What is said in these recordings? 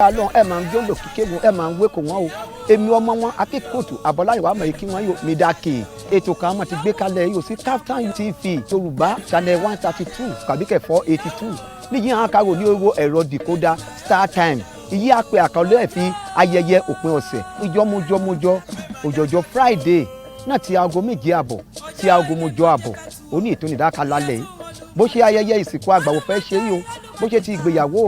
Alon ẹ máa ń jó lòkìkè wọn ẹ máa ń wé kò wọn o èmi ọmọ wọn akínkòtù àbọ̀láyìnwá mọ̀ kí wọ́n yóò mi dá kè ètò kan mọ̀ ti gbé kalẹ̀ yóò sí KAFTAN TV Yorùbá channel 132 kàbíkẹ̀ 482 níyì hàn kárò ní owó ẹ̀rọ decoder STARTIMES ìyí àpè àkọlé ẹ̀ fi ayẹyẹ òpin ọ̀sẹ̀ ìjọmọjọmọjọ òjòjò Friday náà ti aago 7:30 sí aago 8:30 òní ètò ìdákalálẹ̀ bó ṣe ayẹyẹ ìsìnkú àgbàwò fẹ́ ṣe yìí o bó ṣe ti ìgbéyàwó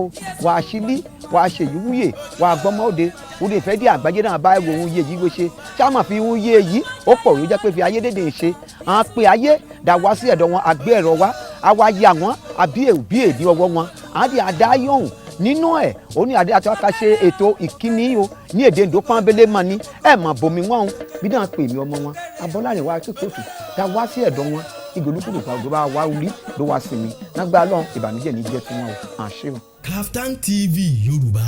wà á ṣílí wà á ṣe ìwúyè wà á gbọ́mọ òde òde ìfẹ́ dí àgbájé náà bá ẹ̀rọ òun yé yìí wéṣe ṣáàmà fi ń yé yìí ó pọ̀ yóò jẹ́ pé fi ayédèdè ṣe àwọn pé ayé dà wá sí ẹ̀dọ̀ wọn àgbé ẹ̀rọ wa àwa ya wọn àbí èbí èdè ọwọ́ wọn àdí àdá yọ̀hún nínú ẹ̀ ó ní àdé àtọ́ka ṣe ètò ìkíní o ní èdè ìdó pọ́nbélé mọ́ ni ẹ̀ mà bomi wọn o bí náà pè mí ọmọ wọn Abọ́lárìnwá Akínkòtù dà wá sí ẹ̀dọ̀ wọn ìgbòlúkúlù kan gbọ́ bá wá orí ló wá sí mi lágbára lọ́n ìbànújẹ́ ní jẹ́ tí wọ́n ò àṣẹ o. KAFTAN TV Yorùbá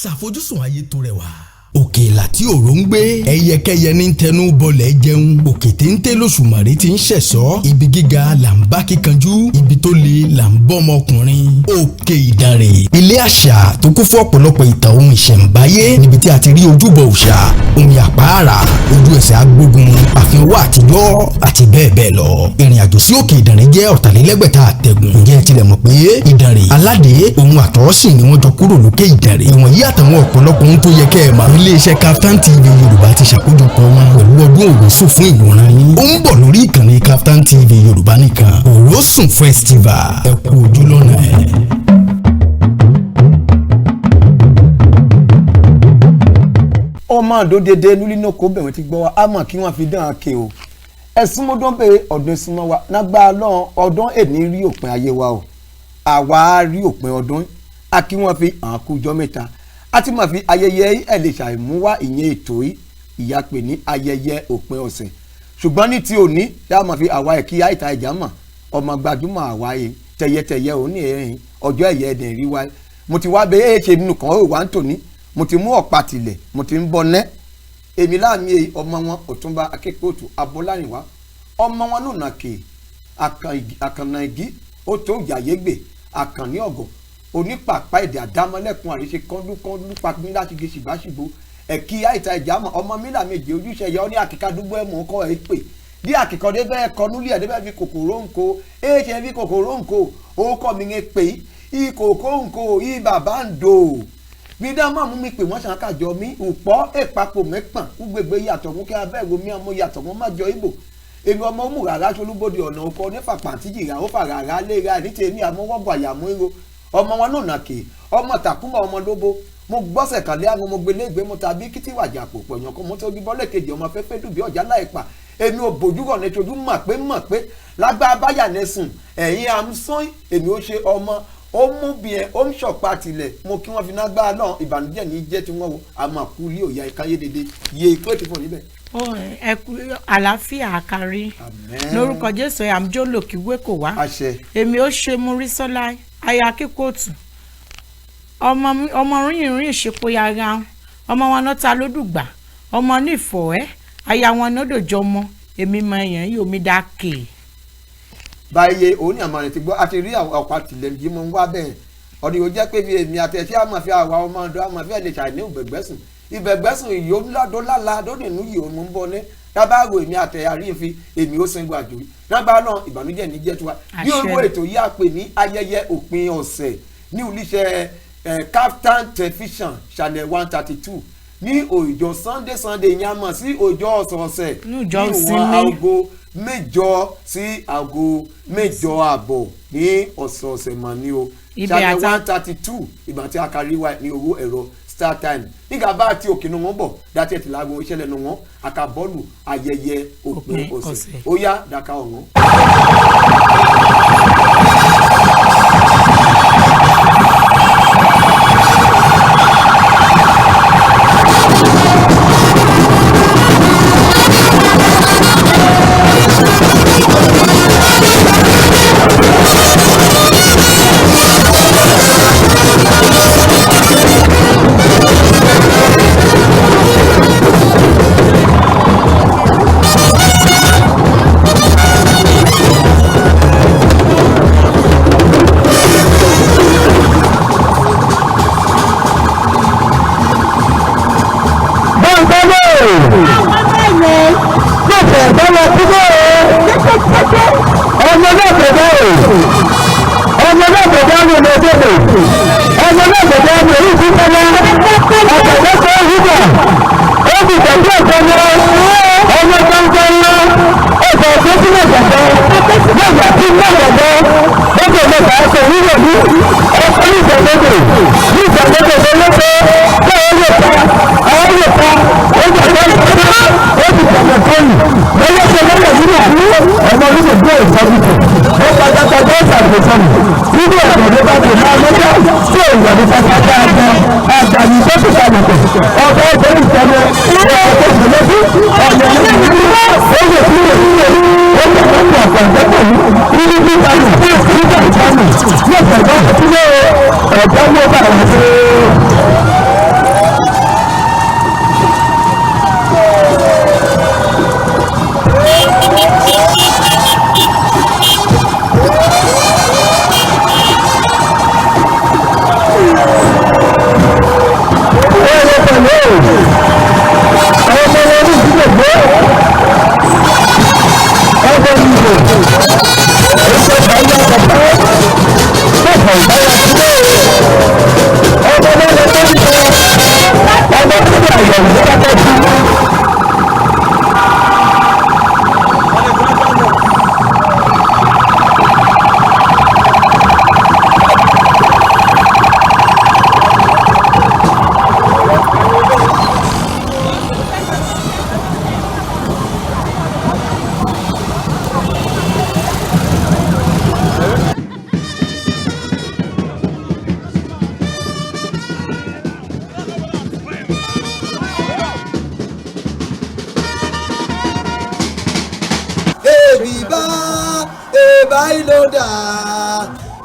ṣàfojúsùn ayé tó rẹwà. Òkè láti òró ń gbé ẹyẹkẹyẹ ní tẹnu bọlẹ̀ jẹun òkè téńté lóṣùmàrè ti ń ṣẹ̀sọ́ ibi gíga là ń bá kíkanjú ibi tó le là ń bọ́ ọmọkùnrin Òkè Ìdànrè ilé àṣà tó kún fún ọ̀pọ̀lọpọ̀ ìtàn ohun ìṣẹ̀ǹbáyé níbi tí a ti rí ojúbọ òòṣà omi àpáàrà ojú ẹsẹ̀ agbógun àfihàn owó àtijọ́ àti bẹ́ẹ̀ bẹ́ẹ̀ lọ ìrìn àjò sí Òkè Ìdànrè jẹ́ 4,600 àtẹ̀gùn ǹjẹ́ tilẹ̀ mọ̀ pé Ìdànrè aládé ohun àtọ́sìn ni wọ́n jọ kúrò lókè Ìdànrè ìwọ̀nyí àtàwọn ọ̀pọ̀lọpọ̀ ohun tó yẹ kẹ́ ẹ̀ máa iléeṣẹ́ KAFTAN TV Yorùbá ti ṣàkójọpọ̀ wọn pẹ̀lú ọdún Òrósùn fún ìwòran yín ó ń bọ̀ lórí ìkànnì KAFTAN TV Yorùbá nìkan Òrósùn Festival ẹ kú ojú lọ́nà ẹ̀. ọmọ àdó dédé nulínà kó bẹ̀rẹ̀ ti gbọ́ wa á mọ̀ kí wọ́n fi dán ake o ẹ̀sùn mọ́dún pé ọdún ìsúnmọ́ wa nágbà lọ́n ọdún èní rí òpin ayé wa o àwa rí òpin ọdún a kí wọ́n fi hàn kújọ́ mẹ́ta a ti máa fi ayẹyẹ ẹ̀ lè ṣàìmúwá ìyẹn ètò yìí ìyá pè ní ayẹyẹ òpin ọ̀sẹ̀ ṣùgbọ́n ní ti òní ṣá máa fi àwa ẹ̀kí àìta ìjà mọ̀ ọmọ gbajúmọ̀ àwa yìí tẹ̀yẹtẹ̀yẹ òní ẹ̀rìn ọjọ́ ẹ̀yẹ ẹ̀dẹ̀ rí wa mo ti wá bẹ́ẹ̀ ṣe nínú kan ó wà ń tòní mo ti mú ọ̀pá tilẹ̀ mo ti ń bọ́ nẹ́ èmi láàmì ọmọ wọn Ọ̀túnba Akínkòtù Abọ́lárìnwá ọmọ wọn ló nàkè àkànnà igi ó tó yàyégbè àkànní ọ̀gọ̀ onípàpá èdè àdámọ́lẹ́kùn àríṣe kọ́ńdúkọ́ńdú pàpín láti gé ṣìbáṣìbò ẹ̀kí àìta ìjàmọ̀ ọmọ mílà méje ojúṣe ẹ̀yà ọ́ní àkíkádúgbò ẹ̀mọ́ ọkọ̀ ẹ̀ pè bí àkíkọ́dé bẹ́ẹ̀ kọ́núlì ẹ̀dẹ́bẹ́ fi kòkòrò ńkò èèṣẹ́ fi kòkòrò ńkò orúkọ mi ń pè ìkòkò ńkò ìbàbá ń dò gbídá máa mú mi pè wọ́n ṣàkàjọ mi ùpọ́ èpapò mẹ́pàn gbogbo yàtọ̀ mú kí abẹ́rù mi àmọ́ yàtọ̀ mọ́ má jọ ìbò èmi ọmọ mú rárá solúbodè ọ̀nà oko onífàpà àtijìrà ó fà rárá léra ní tèmi àmọ́wọ́bọ̀ àyàmú èrò ọmọ wọn náà nàkè ọmọ tàkùnmọ ọmọ lóbo mo gbọ́sẹ̀ kàlẹ́ àwọn ọmọ gbélé ìgbé mo tàbí kìtì wàjà pò pọ̀yàn kan mo tó bí bọ́lẹ̀ kejì ọmọ fẹ́fẹ́ dùbí ọ̀já láìpa èmi ò bójú rọ̀ nẹ́tọ́jú mọ̀ pé lágbá báyà nẹ́sùn ẹ̀yìn àmúsán èmi ó ṣe ọmọ ó mú bí ẹ ó ń ṣọ̀pá tilẹ̀ mo kí wọ́n fi nágbá náà ìbànújẹ́ ní jẹ́ tí wọ́n wo àmọ́ àkú ilé òyà ìkáyé dédé iye ìkó ètò fún níbẹ̀. ẹ kú àlàáfìá àkárí lórúkọ Jésù àmjọ́lò kíwé kò wá èmi ó ṣe Múrísọ́lá aya Akínkòtù ọmọ rìnrìn ìṣepòyàrá ọmọ wọn náà ta lódùgbà ọmọ ní ìfọ̀ẹ́ aya wọn náà dòjọ́ mọ́ èmi mọ èèyàn yìí omi dá kè. báyé òun ni àmọ́ rẹ̀ ti gbọ́ a ti rí ọ̀pá tìlẹ̀ yìí mo ń wá bẹ́ẹ̀ ọ̀dọ̀ yóò jẹ́ pé bí èmi àtẹ̀sí àmọ́ fi àwa ọmọ ọ̀dọ́ àmọ́ fi ẹ̀lẹ́sà ní ìbẹ̀gbẹ́sùn ìyó ńlá dónìnú yìí òun ń bọ́ ní dábàárò èmi àtẹ̀ àríyànfi èmi ó sẹ́ngbó àjò yìí lágbára náà ìbànújẹ́ ní jẹ́ tiwa bí orúkọ ètò yìí àpè ní ayẹyẹ òpin ọ̀sẹ̀ ní iléeṣẹ́ KAFTAN television channel 132 ní ọjọ́ Sunday yẹn a mọ̀ sí ọjọ́ ọ̀sọ̀ọ̀sẹ̀ ní ìwọ̀n aago 8 sí aago 8:30 ní ọ̀sọ̀ọ̀sẹ̀ mà ní o channel 132 ìgbà tí a kárí wa ní owó ẹ̀rọ STARTIMES nígbà bá ti òkè nu wọn bọ̀ dátẹ́ ti láago iṣẹ́ lẹ́nu wọn àkàbọ́ọ̀lù ayẹyẹ òpin ọ̀sẹ̀ ó yá dàkà ọ̀hún.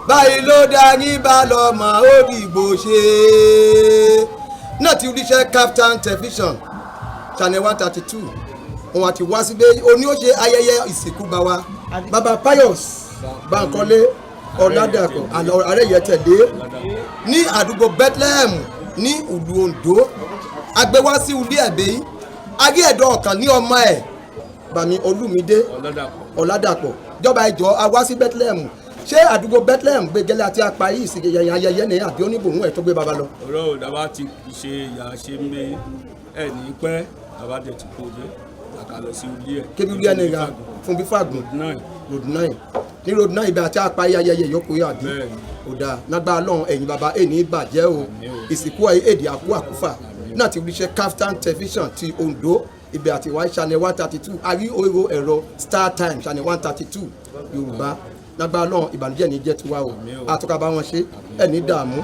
báyìí ló dá ní balọ̀mọ́ òdìgbò ṣe náà ti ríṣẹ́ KAFTAN television channel 132 òun àti wá síbẹ̀ òní ó ṣe ayẹyẹ ìsìnkú bàbá Pius Bankole Ọ̀làdàpọ̀ Areyetele ní àdúgbò Bethlehem ní ìlú Ondo agbéwá sí ilé ẹ̀bẹ̀ agé ẹ̀dọ́ ọ̀kan ní ọmọ ẹ̀ bàmí Olúmídé Ọ̀làdàpọ̀ ìjọba ìjọ awá sí Bethlehem ṣé àdúgbò Bethlehem gbẹgẹlẹ àti apá yìí sì yẹyẹ ayẹyẹ ní àbí oníbòmù ẹ tó gbé baba lọ. ọ̀rọ̀ òdàbà ti ṣe ìyá ṣe ń gbé ẹ̀ ní pẹ́ bàbá dẹ̀ ti kó dé àkàlọ̀ sí ilé ẹ̀. kébí ilé ẹ̀ nìyà fún bí fàgùn road 9 ní road 9 ibẹ̀ àti apá yìí ayẹyẹ yòókù yà bí ọ̀dà lágbára lọ́hùn ẹ̀yìn baba ẹ̀ ní bàjẹ́ o ìsìnkú èdè àkú àkúfà náà ti ríṣẹ́ KAFTAN television ti Ondo ibẹ̀ àti wáyé channel 132 àrí oríro ẹ̀rọ STARTIMES channel 132 Yorùbá lágbára lọ́hùn ìbànújẹ́ ní jẹ́ tiwa o àtúkà bá wọn ṣe ẹ̀ ní dààmú.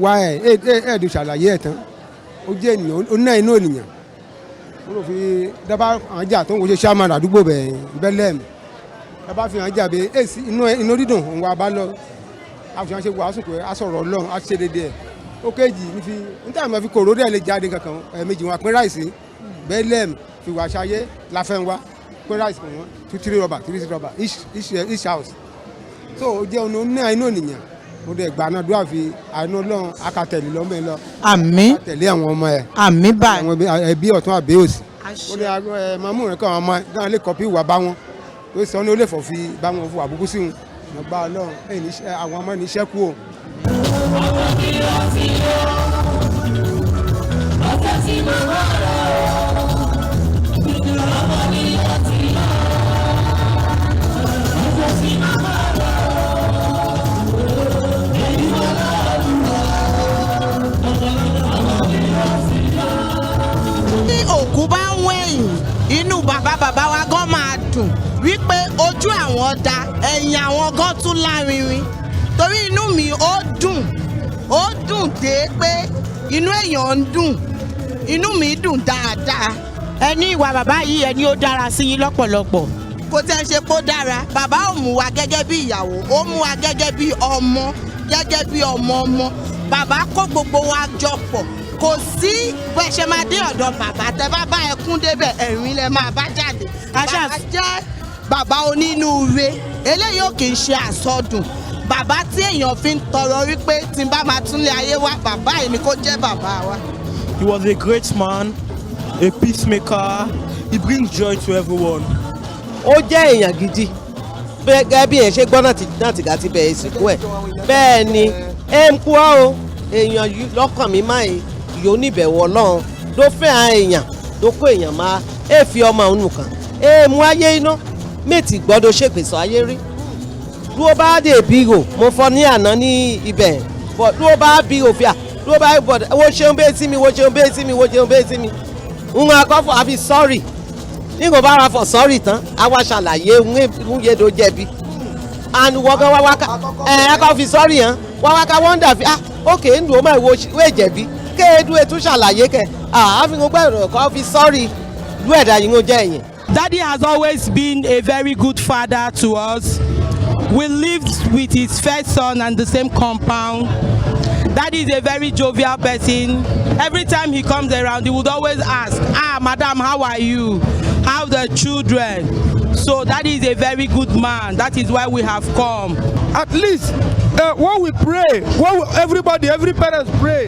wá ẹ̀ dùn ṣàlàyé ẹ̀ tán ó jẹ́ ènìyàn ó ná inú ènìyàn ó lọ fi dábàá àwọn jà tó ń wọ́n ṣe ṣáàmà àdúgbò Bethlehem dábàá fi hàn jà bẹ́ẹ̀ èsì inú dídùn òun wà bá lọ àfihàn ṣe wàásù pé a sọ̀rọ̀ Ọlọ́run a ṣe dédé ẹ̀ ó kéjì ní fi níta àmọ́ fi kòró dẹ̀ lè jáde kankan ẹ̀ẹ̀mejì wọn pín ráìsì Bethlehem fi wà ṣayé láfẹ́ wa pín ráìsì fún wọn 2-3 rọ́bà 3 rọ́bà each house so ó jẹ́ ọ̀nà ní inú ènìyàn ó dẹ̀ gbà náà dúrà fi àánú Ọlọ́run akatẹ̀lé lọ́mọ ẹ lọ. àmín. tẹ̀lé àwọn ọmọ ẹ. àmín báyìí. àwọn ẹbí ọ̀tún àbí òsì. ó ní màmú rẹ̀ kọ́ àwọn ọmọ náà lè kọ́pì ìwà bá wọn ó sọ ní ó lè fọ̀ fi bá wọn fún àbùkù sí wọn. ọgbà Ọlọ́run àwọn ọmọ ní iṣẹ́ kú o. òkú bá ń wẹ̀yìn inú bàbá wa gan máa dùn wípé ojú àwọn da ẹ̀yìn àwọn gan tún lárinrin torí inú mi ó dùn dé pé inú èèyàn ń dùn, inú mi dùn dáadáa. Ẹni ìwà bàbá yìí ẹni ó dára sí yín lọ́pọ̀lọpọ̀. Kò tẹ́ ṣe kó dára, bàbá ò mú wa gẹ́gẹ́ bí ìyàwó, ó mú wa gẹ́gẹ́ bí ọmọ, gẹ́gẹ́ bí ọmọ. Bàbá kó gbogbo wa jọ pọ̀. Kò sí bẹ́ẹ̀ ṣe máa dé ọ̀dọ̀ bàbá tẹ́ bá bá ẹkún débẹ̀ ẹ̀rín lẹ máa bá jáde. Bàbá jẹ́ bàbá onínúure, eléyìí ò kì í ṣe àsọdùn. Bàbá tí èèyàn fi ń tọrọ wípé tí n bá máa túnlé ayé wá, bàbá yìí ni kó jẹ́ bàbá wa. He was a great man, a peacemaker. He brings joy to everyone. Ó jẹ́ èèyàn gidi gẹ́gẹ́ bí èèyàn ṣe gbọ́ náà tìgá ti bẹ̀rẹ̀ ìsìnkú ẹ̀. Bẹ́ẹ̀ ni ń kú ọ́ o èèyàn lọ́kàn mi máa yóò níbẹ̀wò Ọlọ́run ló fẹ́ àwọn èèyàn ló kó èèyàn máa fi ọmọ òun nìkan mú ayé iná méjì gbọ́dọ̀ ṣèpèsè ayé rí. Dúró bá dé bírò mo fọ ní àná ní ibẹ̀ dúró bá bírò fíà dúró bá bọ̀dọ̀ wo ṣeun bẹ́ẹ̀ sí mi wo ṣeun bẹ́ẹ̀ sí mi wo ṣeun bẹ́ẹ̀ sí mi. Ń akọ́fọ̀ àfi sọ́ọ̀rì nígbà bá wa fọ̀ sọ́ọ̀rì tán a wá ṣàlàyé ń yé do jẹ̀bi. And wọ́gán wá wáká akọ́ fi sọ́ọ̀rì yẹn wá wáká wọ́n dà fi ókè ń dùn ó máa wo jẹ̀bi kéèdú ètò ṣàlàyé kẹ̀ àfihàn gbẹ̀rọ̀ kọ́ fi sọ́ọ̀rì lú ẹ̀dá yìí ń jẹ́ ẹ̀yìn. Daddy has always been a very good father to us. We lived with his first son and the same compound. Daddy is a very jovial person. Every time he comes around, he would always ask, madam, how are you? How the children? So Daddy is a very good man. That is why we have come. At least what we pray, every parents pray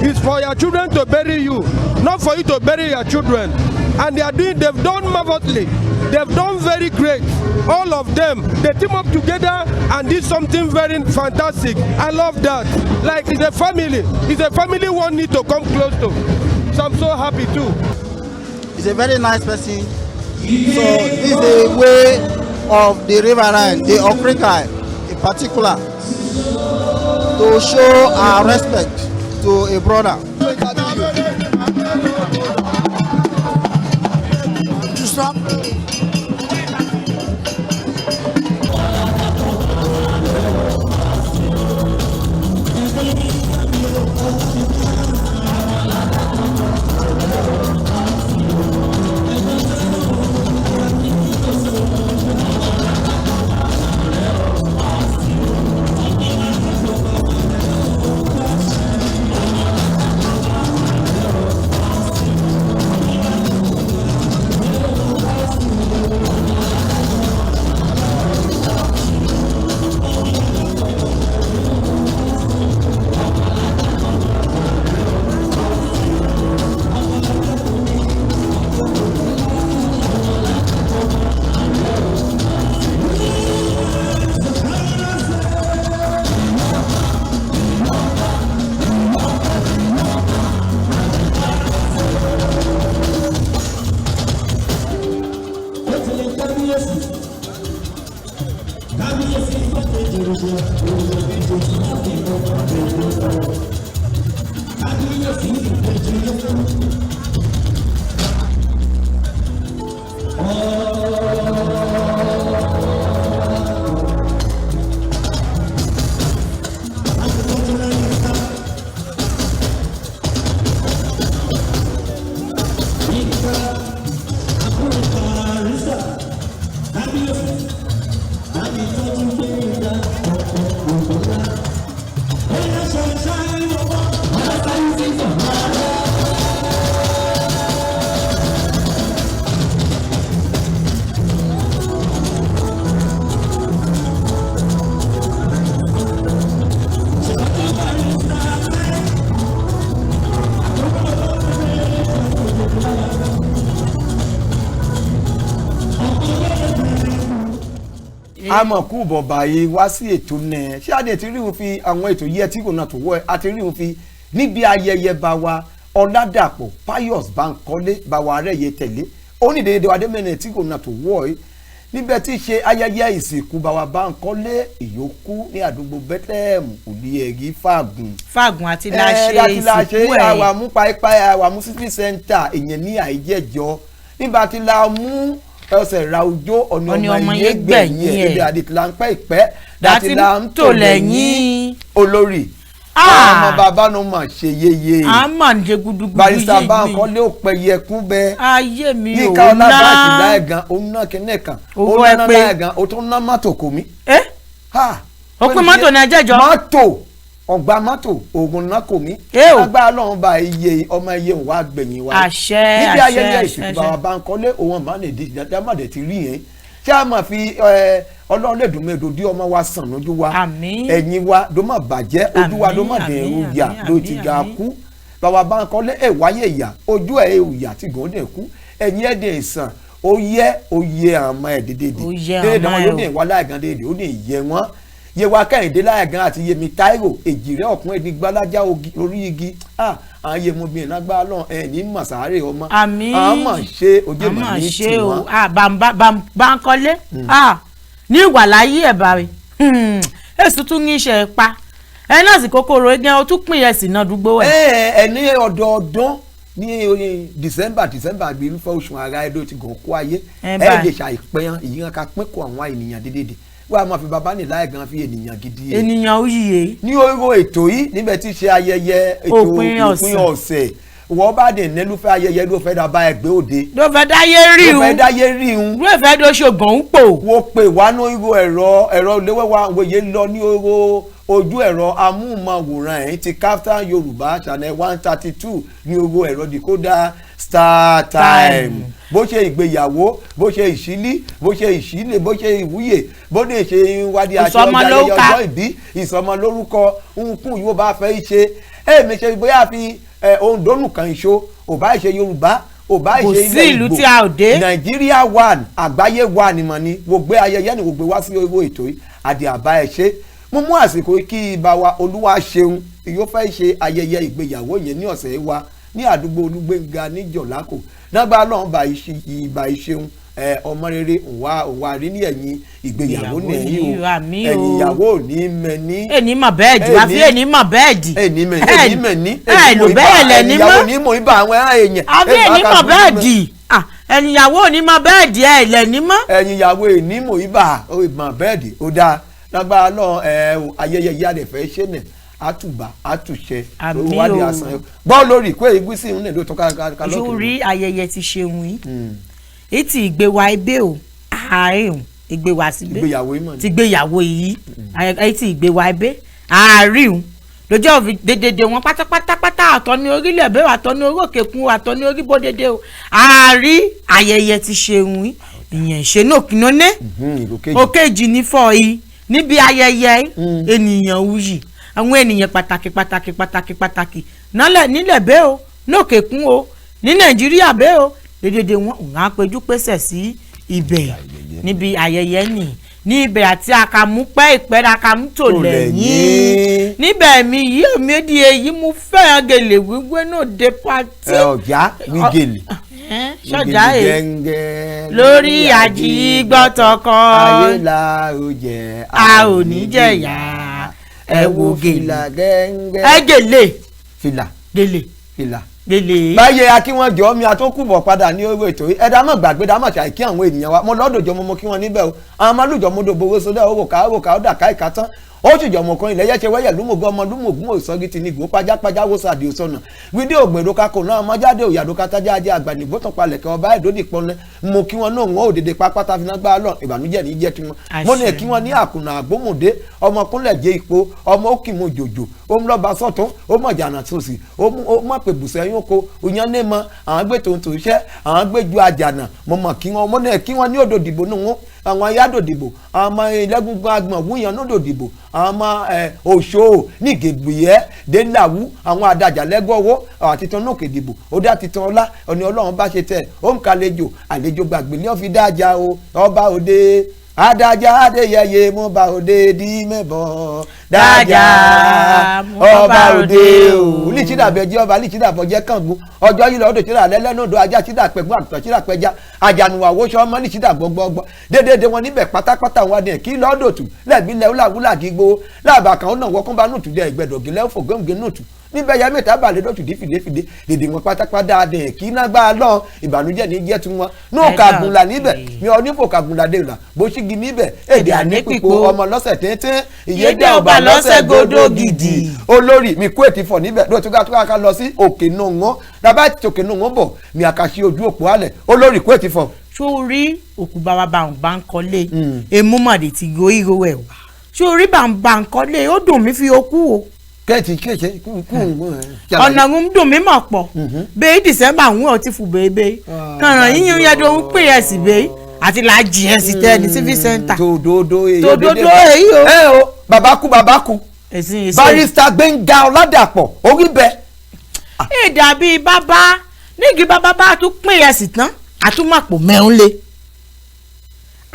is for your children to bury you, not for you to bury your children. And they've done marvelously. They've done very great. All of them, they team up together and did something very fantastic. I love that. Like it's a family one need to come close to. So I'm so happy too. He's a very nice person. So this is a way of the riverine, the Africa in particular, to show our respect to a brother. To stop. Àmọ̀kù bọ̀bà yìí wá sí ètò náà ṣé adé ti rí òun fi àwọn ètò yẹ tí kò náà tó wọ́ ẹ àti rí òun fi níbi ayẹyẹ bá wa Ọládàpọ̀ Pius Bankole bá wa Areyetele onídèédé wa dẹ́mẹ̀nẹ̀ tí kò náà tó wọ́ ẹ níbẹ̀ tí ṣe ayẹyẹ ìsìnkú bá wa Bankole ìyókù ní àdúgbò Bethlehem Olúyẹ̀rí Fàgùn àti láṣẹ ìsìnkú ẹ̀ àwa mú pàápàá àwa mú city center ìyẹn ní àìjẹ́jọ́ nígbà tí la mú ẹsẹ̀ ra ojó ọ̀nà ọmọ yẹn gbẹ̀yìn ẹ̀ ẹ̀dẹ̀ àdìtìlá ń pẹ́ ìpẹ́ dàtìlá ń tò lẹ́yìn olórí ọmọ bàbá náà mà ṣe yeye. a máa ń jẹ gudugudu yìí. Barrister Bankole ó pẹ yẹkún bẹ. ayé mi ò ná. yíká ọlábàáṣì láìgan ó ná kíní kan. ó ná láìgan ó tún ná mọ́tò kò mí. ó pín mọ́tò ní ẹjẹ́jọ́. mọ́tò ọgbà mọ́tò oògùn náà kò mí. agbára lọ́run bá iye ọmọ iye òun wá gbẹ̀yìn wa. àṣẹ níbi ayẹyẹ ìsìnkú bàbá Bankole òun àmọ́ nìdí ìdájọ́ ti rí yẹn. ṣé a máa fi ọlọ́run lè dùn mẹ́ẹ̀dọ́ dí ọmọ wa sàn lójú wa. ẹ̀yìn wa ló má bàjẹ́ ojú wa ló má dẹ̀rù yà ló ti ga kú. bàbá Bankole wáyé ìyà ojú ìyà tí gòó dẹ̀ kú ẹ̀yìn ẹ̀ dẹ̀ sàn ó yẹ àmọ́ ẹ̀ dédé dédé wọn yóò dẹ̀ wá láìgan dédé ó dẹ̀ yẹ wọn yewa kẹ́hìndé láyàgán àti yemi Táírò èjìrẹ́ ọ̀kún ẹni gbálájá orí igi àwọn yemu bíi lágbára lọ ẹni màsàárè ọmọ àmọ́ ṣe ojú mọ̀ ní tiwọn. Bankole ní ìwàláyé ẹ̀ bá rẹ̀ èsì tún ní iṣẹ́ pa ẹ náà sì kòkòrò ẹgbẹ́ o tún pín ẹ̀sìn náà dúgbò ẹ̀. ẹ ní ọdọọdún ní December gbé fẹ́ oṣù ara ẹ̀dọ́ ti gàn kó ayé ẹ̀ lè ṣàìpẹ́yàn ìyíran ká pín kó àwọn ènìyàn dédé wọ́n a máa fi bàbá ní láì gan fi ènìyàn gidi. ènìyàn ó yíye. ní oró ètò yìí níbẹ̀ tí ṣe ayẹyẹ ètò òpin ọ̀sẹ̀ wọ́n bá dé nílùfẹ́ ayẹyẹ ló fẹ́ dábàá ẹgbẹ́ òde. ló fẹ́ dáyé rí un. ló fẹ́ dáyé rí un. ló fẹ́ dó ṣògùn ń pò. wo pè wá ní oró ẹ̀rọ léwé wa wòye lọ ní oró ojú ẹ̀rọ amóhùnmáwòrán ẹ̀ ti KAFTAN Yorùbá channel 132 ní oró ẹ̀rọ decoder STARTIMES bó ṣe ìgbéyàwó bó ṣe ìṣílí bó ṣe ìṣílè bó ṣe ìwúyè bó dé ṣe wádìí aṣọ ayẹyẹ ọjọ́ ìbí ìsọmọlórúkọ nkún yóò bá fẹ́ ṣe èmi ṣe bóyá fi Ondo nìkan ìṣó ò bá ṣe Yorùbá ò bá ṣe ilẹ̀ Ìgbò Nàìjíríà one àgbáyé one mọ̀ ni wò gbé ayẹyẹ ni wò gbé wá sí owó ètò yìí àdì àbá ẹ̀ ṣe mo mú àsìkò kí ibà wa Olúwa ṣeun yóò fẹ́ ṣe ayẹyẹ ìgbéyàwó yẹn ní ọ̀sẹ̀ wa ní àdúgbò Olúgbénga ní Jọ̀lákò nágbà lọ́n bá ìṣeun ọmọ rere òwà rí ní ẹ̀yìn ìgbéyàwó nìyí o ẹ̀yìn ìyàwó ò ní mẹ́ni. ẹni mọ̀ bẹ́ẹ̀ dì wá fi ẹni mọ̀ bẹ́ẹ̀ dì. ẹni mẹ́ni ẹ lò bẹ́ẹ̀ lẹ̀ ní mọ́. ìyàwó ní mọ̀ ibà àwọn èèyàn. àfi ẹni mọ̀ bẹ́ẹ̀ dì ẹni ìyàwó ò ní mọ̀ bẹ́ẹ̀ dì ẹ lẹ̀ ní mọ́. ẹ̀yìn ìyàwó ò ní mọ̀ ibà mọ̀ bẹ́ẹ̀ dì ó dáa lágbára náà ayẹyẹ ìyá rẹ̀ fẹ́ ṣe nẹ̀ àtùbà àtùṣe wádìí àsán gbọ́ lórí ìkó ìgbésí ìhun lè tó ká lọ́kùnrin. sórí ayẹyẹ ti ṣeun yìí ètì ìgbéwà ẹbẹ o ààrẹ o ìgbéwà síbẹ ti gbéyàwó yìí ètì ìgbéwà ẹbẹ ààrẹ o lójó òfin dédédé wọn pátápátá àtọ ní orílẹ̀ èdè àtọ ní orí òkè kún àtọ ní orí bódédé o ààrẹ ayẹyẹ ti ṣeun yìí ìyẹn ṣe náà kí ló ní òkèjì ní fọ yìí níbi ayẹyẹ ènìyàn wuyì àwọn ènìyàn pàtàkì nílẹ̀ bẹ́ẹ̀ o lókè kún o ní Nàìjíríà bẹ́ẹ̀ o dédédé wọn ò ń péjú pésẹ̀ sí ibẹ̀ níbi ayẹyẹ nì ní ibẹ̀ àti àkàmú pẹ́ ìpẹ́rẹ́ àkàmú tò lẹ́yìn níbẹ̀ mi yìí èmi di èyí mo fẹ́ràn gèlè wíwé náà dé pátí. ọ̀já ní gèlè ṣọ̀já ẹ̀ lórí àjígbọ́tọ̀kọ ayé la ò jẹ a ò ní jẹ̀yà ẹ wo gèlè ẹ gèlè gèlè. báyẹ̀ akínwọ́n jọ mi àtúnkùbọ̀ padà ní owó ètò ẹ dá mọ̀ gbàgbé dá mọ̀ ṣàìkí àwọn ènìyàn wa mo lọ́dọ̀ jọmọ mo kí wọn níbẹ̀ o àwọn ọmọlújọ mo dòbò owó sódà owó ká ó dà ká ìka tán ó sì jọmọ kan ilẹ̀ yẹ́ṣẹ́ wẹ́yẹ̀ lúmọ̀gbọ́ ọmọ lúmọ̀gún òsọ́gi ti ní ìgbó pajápajá wó sàdé òsọ̀nà wídí ògbèrò kakò náà ọmọjáde òyàdó kátájá ajé àgbànigbó tán palẹ̀ kẹ́ ọba ìdódì pọ́nlẹ̀ mo kí wọn náà wọn òdèdè pápátá fi náà gbá lọ ìbànújẹ́ ní jẹ́ tiwọn mo ní kí wọn ní àkùnà àgbómòdé ọmọkúnlẹ̀ jẹ́ ipò ọmọ òkì mo jòjò ó ń lọ́ba sọ́tún ó mọ̀ jàǹdà sòsì ó mọ̀ pé bùsẹ̀ yín ko òyìn ní mọ àwọn gbé tòǹtò iṣẹ́ àwọn gbé ju àjànà mo mọ̀ kí wọn mo ní kí wọn ní òdò dìbò nù wọn àwọn ayádòdìbò àwọn ọmọ ilẹ́gungun agbọ̀n wúyan lódòdìbò àwọn ọmọ òṣò nígègbìyẹ́ délàwú àwọn adájà lẹ́gọ́wọ́ àwọn àtitán náà kèdìbò ó dá titan ọlá ọ̀nì ọlọ́run bá ṣe tẹ̀ ó ń kalejò àlejò gbàgbé ní ọ́fíì dájà o ọba òde adájà adéyẹyẹ mo bá òde dí mẹ́bọ̀ dájà ọba òde o líṣídàbẹ̀ jẹ́ ọba líṣídàbọ̀ jẹ́ kàngun ọjọ́ yìí lọ́dọ̀ tíra lẹ́lẹ́nàdọ̀ ajá tíra pẹ̀gbọ́n àtúntò tíra pẹja àjànùwà wọ́ṣọ ọmọ líṣídà gbọ́gbọ́gbọ́ dédédé wọn níbẹ̀ pátápátá wọn adìyẹ kí lọ́dọ̀ tù lẹ́ẹ̀bí lẹ́wọ́láwúlà gígbó láàbà kan ó náà wọ́kún bá nùtù dé ìgbẹ́dọ̀gì lẹ́wọ́fọ̀ gẹ́gẹ́ nùtù níbẹ̀ ya mẹ́ta balẹ̀ lọ́tù dé fìdé dèdè wọn pátápátá dẹ̀ kí iná gbá lọ ìbànújẹ́ ní jẹ́ tiwọn náà kàgùnlà níbẹ̀ mi ò ní fò kàgùnlà dé là bó ṣígi níbẹ̀ èdè ànípìpò ọmọ lọ́sẹ̀ tẹ́ntẹ́n ìyẹ́dẹ́ ọba lọ́sẹ̀ gbọdọ̀ gidi olórí mi kú ètí fọ̀ níbẹ̀ lóòótọ́ ká lọ sí òkè náà wọn dábàá ti òkè náà wọn bọ̀ mi àkàṣe ojú òpó alẹ̀ olórí kú ètí fọ̀. sórí òkú bàbá Bankole èmúmọ̀dé ti go ìró ẹ̀ wá sórí Bankole ó dùn mí fi okú o. kẹ́ẹ̀tì ọ̀nà ń dùn mí mọ̀ pọ̀ bẹ́ẹ̀ December ń wọ̀ ti fù bẹ́ẹ̀ kàràn yíyan yẹn tó ń pè ẹ̀ sí bẹ́ẹ̀ àti làájì ẹ̀ sí tẹ́ ní civic center. tòdodo èyí o. ẹ o bàbá kú barista Gbẹ́ngà Ọládàpọ̀ orí bẹ́ẹ̀. ìdàbí bàbá nígi bàbá bá tún pín ẹ̀ sí tán àtúmọ̀pọ̀ mẹ́rin lé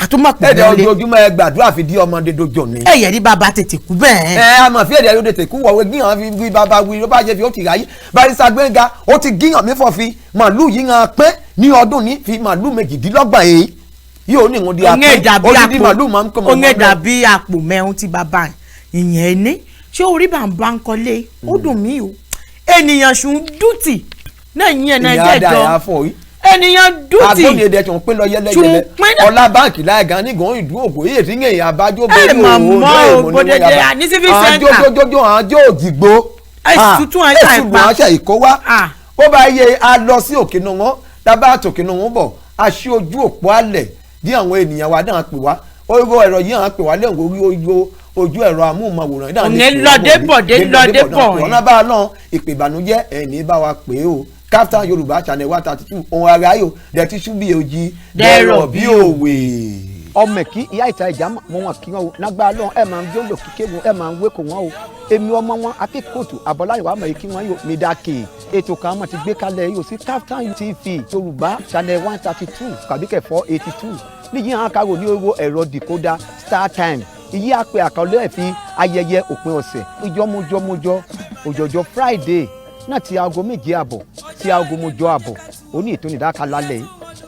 àtúmọ̀pọ̀ mẹ́rin lé. ẹ̀dẹ̀ ojoojúmọ́ ẹ gbàdúrà fi di ọmọdé dojo ni. ẹ̀yẹ̀ ní bàbá tètè kú bẹ́ẹ̀. àmọ̀ fi ẹ̀dẹ̀ yóò tètè kú wọ̀wé gíyàn fi bí bàbá wí ló bá jẹ́ fi ó ti ráyé barista Gbẹ́ngà ó ti gíyàn mi fọ́ fi màálù yìí hàn pé ní ọdún ní fi màálù méjìdínlọ́gbọ̀n èyí yóò ní ìwọ̀n di àpò odidi màálù máa ń kọ́ mọ́. ó ń dàbí àpò mẹ́rin ti bàbá ìyẹn ní ṣé orí Bankole ó dùn mí o ènìyàn ṣùn dùtì náà yẹn náà jẹ́jọ́ ènìyàn dùtì agbóni èdè tí wọ́n pín lọ yẹlẹyẹlẹ ọlá báǹkì láìga nígbà ìdú ògbó yìí tí ń yẹn àbájọ bẹ́ẹ̀ ni òun náà ìmọ̀ ní wọ́n yàrá àjọjọjọ àjọ òjìgbó ẹ̀sùn àṣà ìkó wá ó bá yẹ a lọ sí òkè náà wọn dábàá àtòkè náà wọn bọ̀ a ṣí ojú òpó alẹ̀ bí àwọn ènìyàn wa náà pè wá oríwó ẹ̀rọ yìí hàn pè wá lẹ́hìn orí ojú ẹ̀rọ amóhùnmáwòrán náà ní lọ́dẹ́bọ̀ ọ̀nà bá a náà ìpè ìbànújẹ́ ẹ̀ní bá wa pè é o KAFTAN Yorùbá channel 132 ohun ara yóò dẹ̀tí ṣúbí ojì dẹ̀rọ̀ bí òwe. ọmọ kí ìyá ìta ìjà mọ wọn kí wọn o lágbára lọ́wọ́ ẹ máa ń jọ́lò kíké wọn ẹ máa ń wéko wọn o èmi ọmọ wọn akínkòtù àbọ̀láyọ̀ àmọ̀ yìí kí wọ́n yóò mi dákè ètò kan mọ̀ ti gbé kalẹ̀ yóò sí KAFTAN TV Yorùbá channel 132 kàbíkẹ̀ 482 níyì hàn kárò ní owó ẹ̀rọ decoder STARTIMES ìyí àpè àkọlé ẹ̀ fi ayẹyẹ òpin ọ̀sẹ̀ ìjọmọjọmọjọ òjòjò Friday náà ti aago 7:30 sí aago 8:00 òní ètò ìdákalálẹ̀ yìí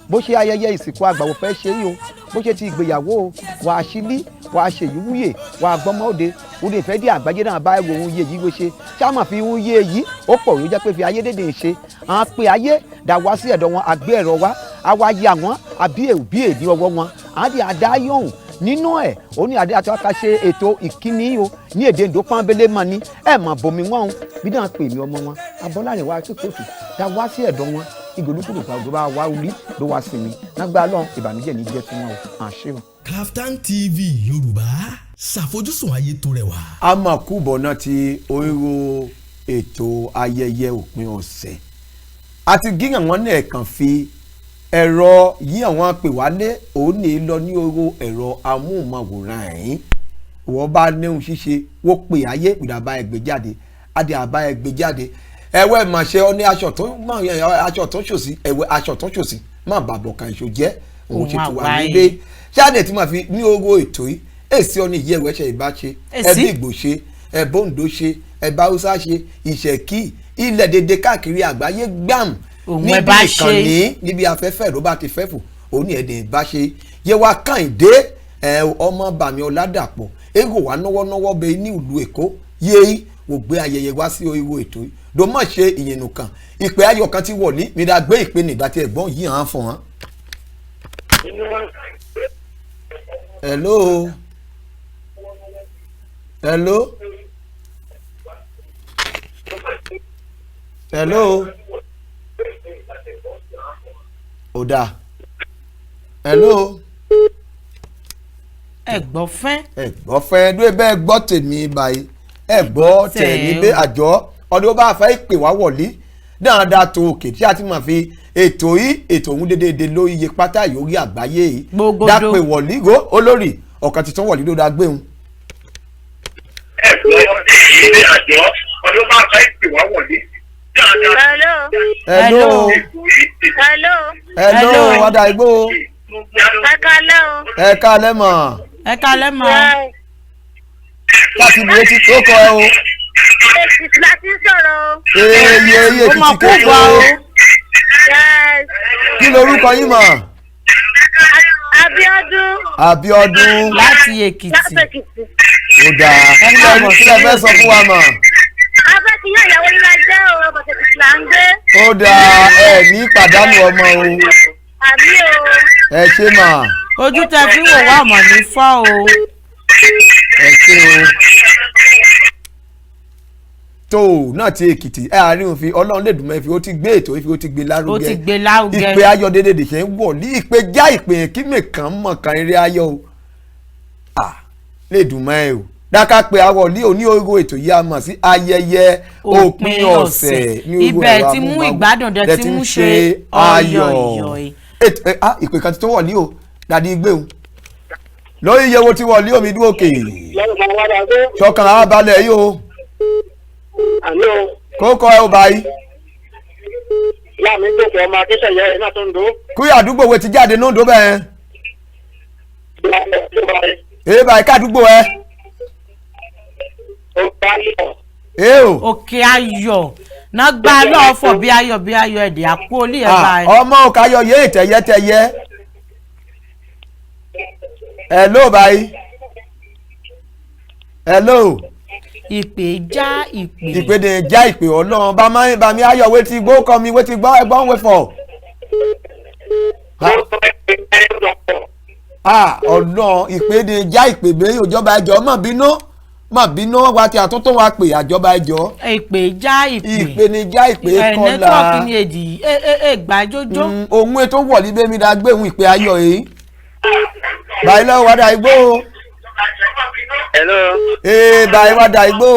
bó ṣe ayẹyẹ ìsìnkú àgbàwò fẹ́ ṣe yìí o bó ṣe ti ìgbéyàwó wà á ṣílí wà á ṣe ìwúyè wà á gbọ́mọ́ òde òde ìfẹ́ dí àgbájé náà bá ẹ̀rọ ohun yé yìí wé ṣe ṣáàmà fi ohun yé yìí ó pọ̀ ló jẹ́ pé fi ayé dédé ṣe àwọn pé ayé dà wá sí ẹ̀dọ̀ wọn àgbé ẹ̀rọ wa àwa yà wọ́n àbí èbí èdè ọwọ́ wọn àdí àdá yọ̀hún nínú ẹ̀ ó ní adé àti wákà ṣe ètò ìkíní o ní èdè ìdó pọ́nbélé mọ́ ni ẹ̀ mọ̀ bomi wọn o bí náà pè mí ọmọ wọn abọ́láyẹ̀ wá kíkòtù dá wá sí ẹ̀dọ̀ wọn ìgbòlúkúlù gbàgbọ́ bá wá orí ló wá sí mi lágbá lọ́n ìbànújẹ́ ní jẹ́ tiwọn o àṣẹ o. KAFTAN TV Yorùbá ṣàfojúsùn ayé tó rẹwà. a máa kú bọ̀nà ti oríro ètò ayẹyẹ òpin ọ̀sẹ̀ àti gíyàn wọn náà kàn fi ẹ̀rọ yí àwọn pè wálé òun ní lọ ní oró ẹ̀rọ amóhùnmáwòrán ẹ̀yìn wọ́n bá níhun ṣíṣe wọ́n pè ayé ìdàbà ẹgbẹ́ jáde adé àbá ẹgbẹ́ jáde ẹ̀wẹ́ màṣẹ ọ ní aṣọ tó ṣòsí ẹ̀wẹ́ aṣọ tó ṣòsí má bàbọ̀ kàn ṣò jẹ́ òun ṣètò wà nílé ṣáàdẹ̀ tí màá fi ní oró ètò yìí èsì ọ ní ìyẹ́ ẹ̀wẹ́ ṣe ìbáṣe ẹbí ìgbò ṣe ẹ̀bọ́ Oǹdó ṣe ẹ̀bá Haúsá ṣe ìṣẹ̀kí ilẹ̀ dédé káàkiri àgbáyé gbàm níbi ìkànnì níbi afẹ́fẹ́ ló bá ti fẹ́ fò ó ní ẹ̀dẹ̀ bá ṣe yẹ wá Kàìndé ọmọ bàmí Ọládàpọ̀ èrò wá náwọ́náwọ́ bẹ ní ìlú Èkó yéé wò gbé ayẹyẹ wá sí oríwo ètò yìí ló mọ̀ ṣe ìyẹnù kan ìpè ayọ̀ kan ti wọ̀lí mi dá gbé ìpè nígbà tí ẹ̀gbọ́n yìí hàn fún wọn. hello hello hello oda hello ẹgbọ́fẹ́ ló bẹ́ẹ̀ gbọ́ tèmi báyìí ẹgbọ́ tẹ̀mí bẹ́ àjọ ọdún bá fẹ́ ìpè wá wọ̀lí dáadáa tó òkè tí a ti máa fi ètò yìí ètò òun dédédé lórí iye pátá ìyórí àgbáyé yìí dápè wọ̀lí go olórí ọ̀kan tuntun wọ̀lí ló dá gbéhùn. ẹgbọ́ tẹ̀mí àjọ ọdún bá fẹ́ ìpè wá wọ̀lí. hello wada igbó. ẹ kálẹ́ mọ̀. láti ibi etí tó kọ ẹ o. láti sọ̀rọ̀ o. iye èkìtì kókó o. kí lorúkọ yín mọ̀. Abíọ́dún. láti Èkìtì. ó dáa kí lẹ fẹ́ sọ fún wa mọ̀. a fẹ́ kí yóò yàwó yín máa jẹ́ o bọ̀tẹ̀ tí là ń gbé. ó dáa ẹ ní pàdánù ọmọ o. àmì o. ẹ ṣé mà. ojú tẹ fi wò wá ọmọ ní fọ́ o. ẹ ṣé o. tó náà ti Èkìtì àárín òfin Ọlọ́run lè dùn mẹ́fì ó ti gbé ètò ìfi ó ti gbé lárugẹ. ó ti gbé lárugẹ. ìpè ayọ̀ dédé ṣe ń wọ̀ ní ìpè já ìpè yẹn kí mẹ̀kàn mọ̀ kan eré ayọ̀ o. lè dùn mọ́ ẹ o. dáká pé àwọ̀ ní oníhòòhò ètò yìí a mọ̀ sí ayẹyẹ òpin ọ̀sẹ̀. ibẹ̀ ti mú ìgbádùn dẹ̀ ti mú ṣe ayọ̀. ìpè kan ti tó wọ̀ ní o dàdí gbé o. lórí iye wo ti wọ̀ ní omi dúró kè. ṣọkàn á balẹ̀ yìí o. kókó ẹ ò báyìí. láàmì gbòkè ọmọ akíṣẹ́yẹ ẹ̀ náà tó ń do. kúrò àdúgbò wo ti jáde náà ń do bẹ́ẹ̀. èyí báyìí kádùúgbò ẹ. òkè ayọ̀ náà gbá lọ́ọ̀fọ̀ bí ayọ̀ ẹ̀dẹ̀ àpò olí ẹ̀ báyìí. ọmọ òkè ayọ̀ yé ìtẹ̀yẹtẹ̀yẹ. hello báyìí. hello. ìpè já ìpè. ìpè dè já ìpè Ọlọ́run bá mi ayọ̀ wetin gbó kọ́ mi wetin gbọ́ ẹgbọ́n wẹ̀ fọ̀. Ọlọ́run ìpè dè já ìpè bẹ́ẹ̀ òjọba ẹjọ́ mọ̀ bínú wa ti àtúntò wa pè àjọba ẹjọ́. ìpè já ìpè. ìpè ni já ìpè kọ́la. nẹ́tíwọ́ọ̀kì ni èdè gbàjójó. ohun ètò wọ̀lí bẹ́ẹ̀ mi dá gbé ohun ìpè ayọ̀ yìí. báyìí lọ́wọ́ wádà igbó. hello. báyìí wádà igbó.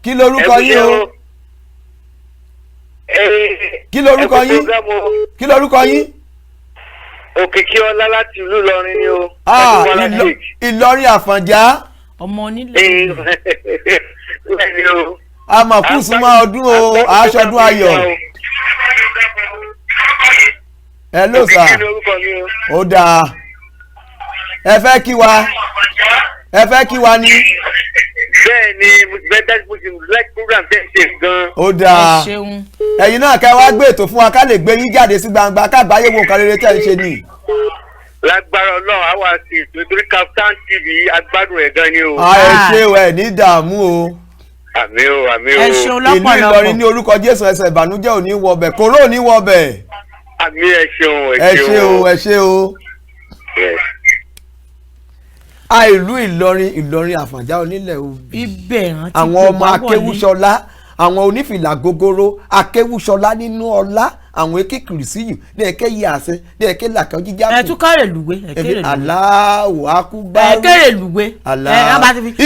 kí lorúkọ yín o. kí lorúkọ yín. kí lorúkọ yín. Òkìkí ọlá láti ìlú Ìlọrin ni o. Ìlọrin Àfọ̀njá. ọmọ onílẹ̀. a mọ̀ kú súnmọ́ ọdún o aṣọdún ayọ̀. hello sir. ó dáa. ẹ fẹ́ kí wa ni. bẹ́ẹ̀ ni mo ti like program tẹ́ ṣe gan. ó dáa. ẹ̀yin náà ká wá gbé ètò fún wa ká lè gbé yín jáde sí gbangba kágbáyé wo nǹkan rere tẹ́ ń ṣe ni. lágbára Ọlọ́run àwa sí ètò ìtorí KAFTAN TV agbádùn ẹ̀ gan ni o. ẹ ṣé o ẹ ní dààmú o. àmì o. ẹ ṣeun lọ́pọ̀lọpọ̀. ìlú Ìlọrin ní orúkọ Jésù ẹsẹ̀ ìbànújẹ́ ò ní wọbẹ̀ kóró ò ní wọbẹ̀. àmì ẹ ṣeun ẹ ṣé o. ìlú Ìlọrin Àfọ̀njá onílẹ̀ Obì. àwọn ọmọ akéwúṣọlá àwọn onífìlà gogoro akéwúṣọlá nínú ọlá àwọn ekékiri síyù ní ẹkẹ yìí àṣẹ ní ẹkẹ làkà jíjà fún. ẹ tún kárẹ̀ lùwé aláwọ̀ akúbáwò. ẹkẹrẹ lùwé.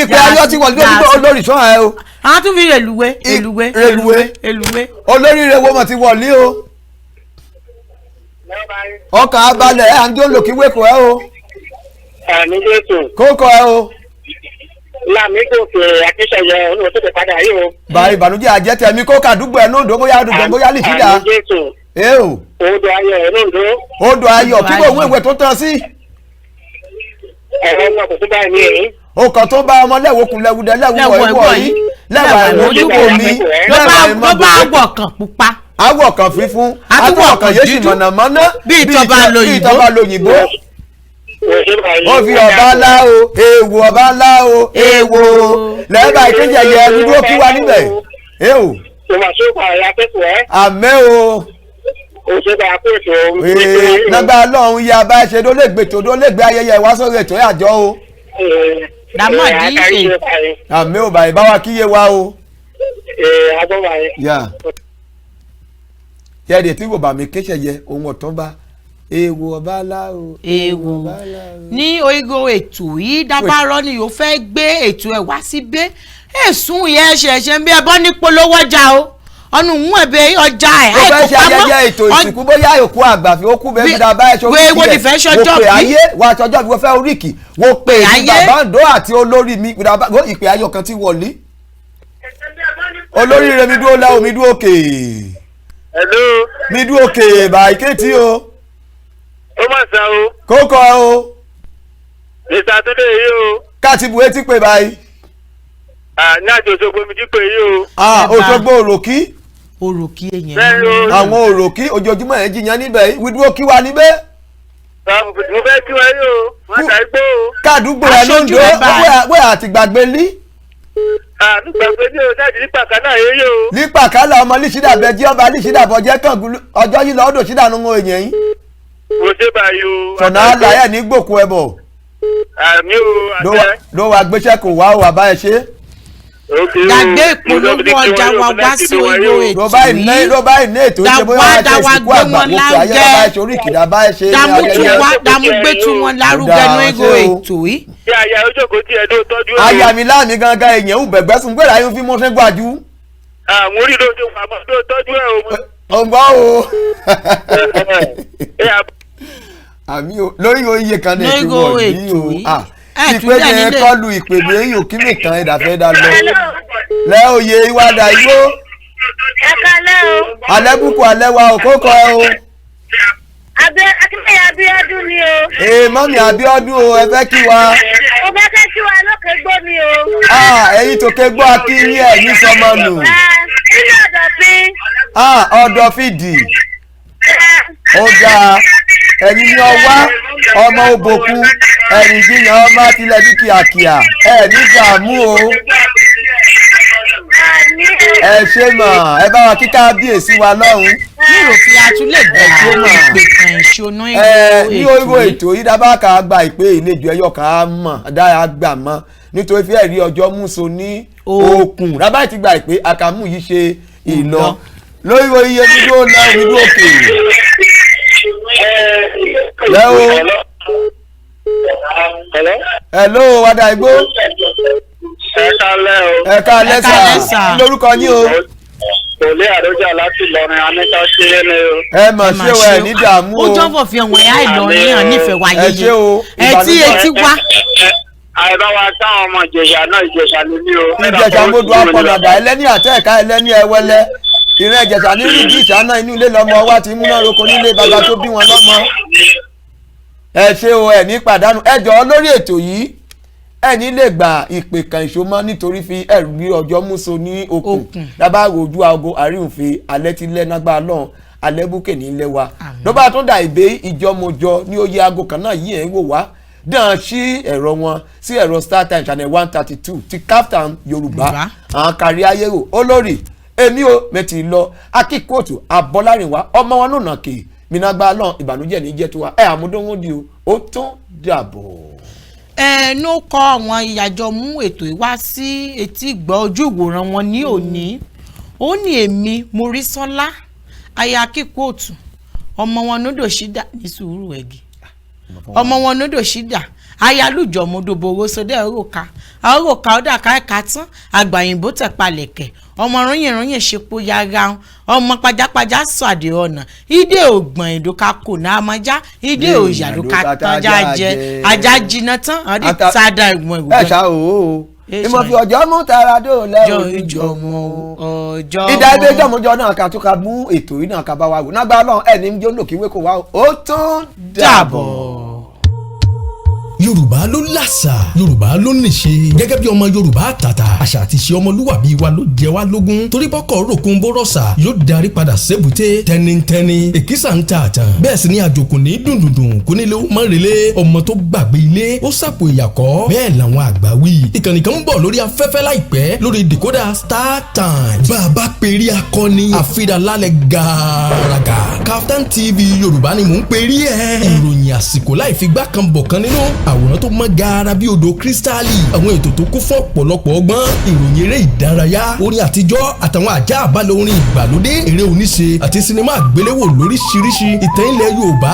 ìpè ayọ̀ ti wọlé olórí sọ ẹ o. àwọn tún fi èlùwé. olórí rẹ wo mọ̀ ti wọlé o. ọkàn abalẹ̀ ẹ̀ à ń jó lòkì wéko ẹ o. àmì Jésù. kókó ẹ o. láàmì gòkè akíṣẹ́yẹ olùwọ́ tó ti padà yìí o. báyìí ìbànújẹ́ àjẹtẹ̀ mi kó kàdúgbò ẹ̀ náà bóyá àdúgbò bóyá lè ṣídà. àmì Jésù. odò ayọ̀ ẹ̀ náà. odò ayọ̀ kí ló ń wéwèé tó tán sí. ẹ̀rọ ọmọ kò tó bá mi yìí. o kàn tó bá ọmọ lẹ́wọ̀kùn lẹ́wùdẹ lẹ́wọ̀ yìí lẹ́wà ìmójúbò mi lẹ́wà ìmọ̀gbò. ló bá àwọ̀ kan pupa. àwọ̀ kan fífún àwọ̀ kan yéṣì mọ̀nàmọ́ná bí ìtọ́ba lóyìnbó. ó fi ọba ńlá o èèwọ̀ ọba ńlá o èèwọ̀ lẹ́ẹ̀bà ìkéjẹ̀yẹ dúró kí wá níbẹ̀. àmẹ́ o. nàgbà lọ́hùn yá bá ṣe ló lè gbètò ló lè gbé ayẹyẹ ìwásọ̀rọ̀ ètò àjọ o. dàmọ́ díje. àmẹ́ ò báyìí bá wa kíyè wa o. yẹ́dẹ̀ tí bàbá mi kéṣẹ̀yẹ ohun ọ̀tọ́ bá. èèwọ̀ ọba ńlá o. èèwọ̀ ní oigo ètò yìí dábàárọ̀ ni yóò fẹ́ gbé ètò ẹ̀ wá síbẹ̀ èsùn yẹn ṣẹ̀ṣẹ̀ ń bí ẹbọ ní polówó ọjà o ọ̀nù ń ẹ̀bẹ̀ ọjà ẹ̀ àìkú pamọ́. ó fẹ́ ṣe ayẹyẹ ètò ìsìnkú bóyá òkú àgbà fi ó kú bẹ́ẹ̀ nígbà báyìí ṣe oríkì rẹ̀ wò pé ayé wà àtọ́jọ́ bí wọ́n fẹ́ oríkì wò pé bàbá Ondo àti olórí mi ìpè ayọ̀ kan ti wọlé olórí rẹ̀ mi dúró láwọn mi dúró òkè mi dúró òkè báyìí kéétì o. ó mà sá o. kókó o. mr Túndé yìí o. káàtì buwé ti pè báyìí. ní àjò Òṣogbo mi ti pè yìí o. Òṣogbo òròkí. òròkí èèyàn. àwọn òròkí ojoojúmọ́ yẹn jiyàn níbẹ̀ wíwúwo kí wa níbẹ̀. mo fẹ́ kí wọ́n yìí o wọ́n ta igbó o. kádùúgbò ẹ̀ ló ń do wẹ́ àtìgbàgbé lí. nígbà pé ní o dájú nípa kan náà yéyó. nípa kálá ọmọ lísídà bẹ jí ọba lísídà bọ jẹ kàn ọjọ́ yìí lọ ọdọ sídà nínú èèyàn yín. kò ṣe báyìí o. sọ̀nà àlàyé ní gbòkú ẹ bọ̀. àmì o àṣẹ. ló wàá gbéṣẹ́ kò wá o àbá ẹ ṣe. gbàgbé ìpolówó ọjà wa wá sí ìlú ètò yìí ló bá ìní ètò ìṣe bóyá wàá ṣe ìsìnkú àgbà gbogbo ayé bá ẹ ṣe orí ìkìlá bá ẹ ṣe dàmúgbétu wọn lárugẹ ní ìlú ètò yìí. ṣé àyà ojókòó tí ẹ tó tọ́jú. aya mi láàmì gangan èèyàn ń bẹ̀gbẹ́ sùn gbéra yín fi mọ́ṣẹ́ gbájú. àwọn orí ló tó pamọ́ tó tọ́jú ẹ̀ o. ọgbọ́n o. àmì o lórí oyè kan ní ètò wọ̀nyí o. ìpè ní kọlu ìpè bí èyí ò kí nìkan ẹ̀dá fẹ́ dá lọ. lẹ́ òye ìwádà igbó. ẹ kalẹ́ o. alẹ́ bùkún alẹ́ wa òkókó ẹ o. akínyẹ̀yẹ Abíọ́dún ni o. mọ́mí Abíọ́dún o ẹ fẹ́ kí wa. mo fẹ́ kẹ́ kí wa lókè gbó ni o. ẹ̀yin tòkè gbọ́ akínyìn ẹ̀ ní sọmọ nù. nínú ọ̀dọ̀fín. ọ̀dọ̀fídì. ó dáa ẹ̀yin ni ọwá ọmọ òbòkú ẹ̀yin jiyàn ọmọ àtìlẹ̀ ní kíákíá ẹ̀ ní dààmú o. ẹ ṣe mọ̀ ẹ bá wa kí kábíyèsí wa lọ́hùn. mi ò fi àtúlẹ̀ bẹ̀rẹ̀ ìpè kan ìṣúná ìlú ní oríwo ètò yìí dábàá ká gba ìpè ìlejò ẹyọ ká mọ̀ dáa gbà mọ́ nítorí fẹ́ẹ́ rí ọjọ́ múso ní okùn dábàá ti gba ìpè àkàmú yìí ṣe ìlọ lóríwo iye dúró náà nínú òkè. lẹ́wọ̀ hello wada igbó. ẹ kálẹ́ o. ẹ kálẹ́ sà lórúkọ yín o. Kòlé àdójà láti Ìlọrin aníta ṣeré ni o. ẹ mọ̀ ṣé o ẹ̀ ní dààmú o. ó jọ́bọ̀ fi ọ̀wọ́n ẹ̀yà Ìlọrin hàn nífẹ̀ẹ́ wa yẹyẹ. ẹ ṣé o. etí wá. àìbá wa táwọn ọmọ Ìjẹ̀ṣà náà Ìjẹ̀ṣà ló ní o. Ìjẹ̀ṣà mọ́dù apọ̀nàdà ẹlẹ́ni àtẹ̀ẹ̀ká ẹlẹ́ni ẹwẹ́lẹ́ ìrìn Ìjẹ̀ṣà ní rídìí ìṣáná inú ilé lọ́mọ wa ti múná roko nílé bàbá tó bí wọn lọ́mọ. ẹ ṣé o ẹ ní pàdánù ẹ jọ̀ọ́ lórí ètò yìí ẹni lè gba ìpè kan ìṣomọ́ nítorí fi ẹ̀rù bí ọjọ́ múso ní okùn dábàá ojú aago àríwòfin alẹ́ tí lẹ́nàgbà náà alẹ́ búkè ní ilé wa ló bá tún dà ìbé ìjọmọjọ ní oyè aago kan náà yìí ẹ̀ ń wò wá dàn sí ẹ̀rọ wọn sí ẹ̀rọ StarTimes channel 132 ti KAFTAN Yorùbá àwọn kárí ayé rò olórí èmi ò mẹ́tì lọ akínkòtù abọ́lárìnwá ọmọ wọn lónà kè mìnàgbà náà ìbànújẹ́ ní jẹ́ tó wa ẹ̀ àmúdóhùn di o ó tún dàbọ̀. ẹnu kọ àwọn ìyàjọ mú ètò ìwá sí etí ìgbọ́ ojú ìwòran wọn ní òní ó ní èmi Morísọ́lá aya Akínkòtù ọmọ wọn nódò ṣídà ní sùúrù ẹ̀gì ọmọ wọn nódò ṣídà ayálùjọ mọdòbòrò sọdẹ òròka ọdà káẹka tán àgbàyìnbó tẹpalẹkẹ ọmọ ròyìnròyìn ṣepo yára ọmọ pajápajá sọ àdé ọ̀nà ìdè ògbọ̀n ìdókà kò náà máa já ìdè òyàdókà tájà jẹ ajá jiná tán àdé sáadà ìwọ̀n ìwọ̀n. ẹ ṣá o ìmọ̀ fi ọjọ́ mú tara dó lẹ́rù ìjọmọ ọjọ́ ìdá ẹgbẹ́ ìjọmọjọ náà ká tó ká mú ètò yìí náà ká bá wa wò nágbà náà ẹ̀ ní jọ́ lòkìwé kò wá ó tún dàbọ̀. Yorùbá ló làṣà Yorùbá ló níṣe gẹ́gẹ́ bí ọmọ Yorùbá àtàtà àṣà àti ṣe ọmọlúwàbí wa ló jẹ wá lógún torí bọ́kọ̀ ròkun bórọ̀ṣà yóò darí padà sébùté tẹnitẹni èkìsà ń ta àtàn bẹ́ẹ̀ sì ni àjòkò ní dùndùndùn kò nílé ó mọ̀rẹ́lẹ́ ọmọ tó gbàgbé ilé ó sàpò ìyàkọ́ bẹ́ẹ̀ làwọn àgbà wí ìkànnì kan ń bọ̀ lórí afẹ́fẹ́ láìpẹ́ lórí decoder StarTimes bàbá perí akọni àfidàlálẹ̀ gàràgà KAFTAN TV Yorùbá ni mò ń perí ẹ̀ ìròyìn àsìkò láì fi gbá kan bọ̀ kan nínú àwòrán tó mọ́ gaara bí odò kírísítálì àwọn ètò tó kún fún ọ̀pọ̀lọpọ̀ ọgbọ́n ìròyìn eré ìdárayá orin àtijọ́ àtàwọn àjá àbálẹ̀ orin ìgbàlódé eré oníṣe àti sinimá àgbéléwò lóríṣiríṣi ìtàn ilẹ̀ Yorùbá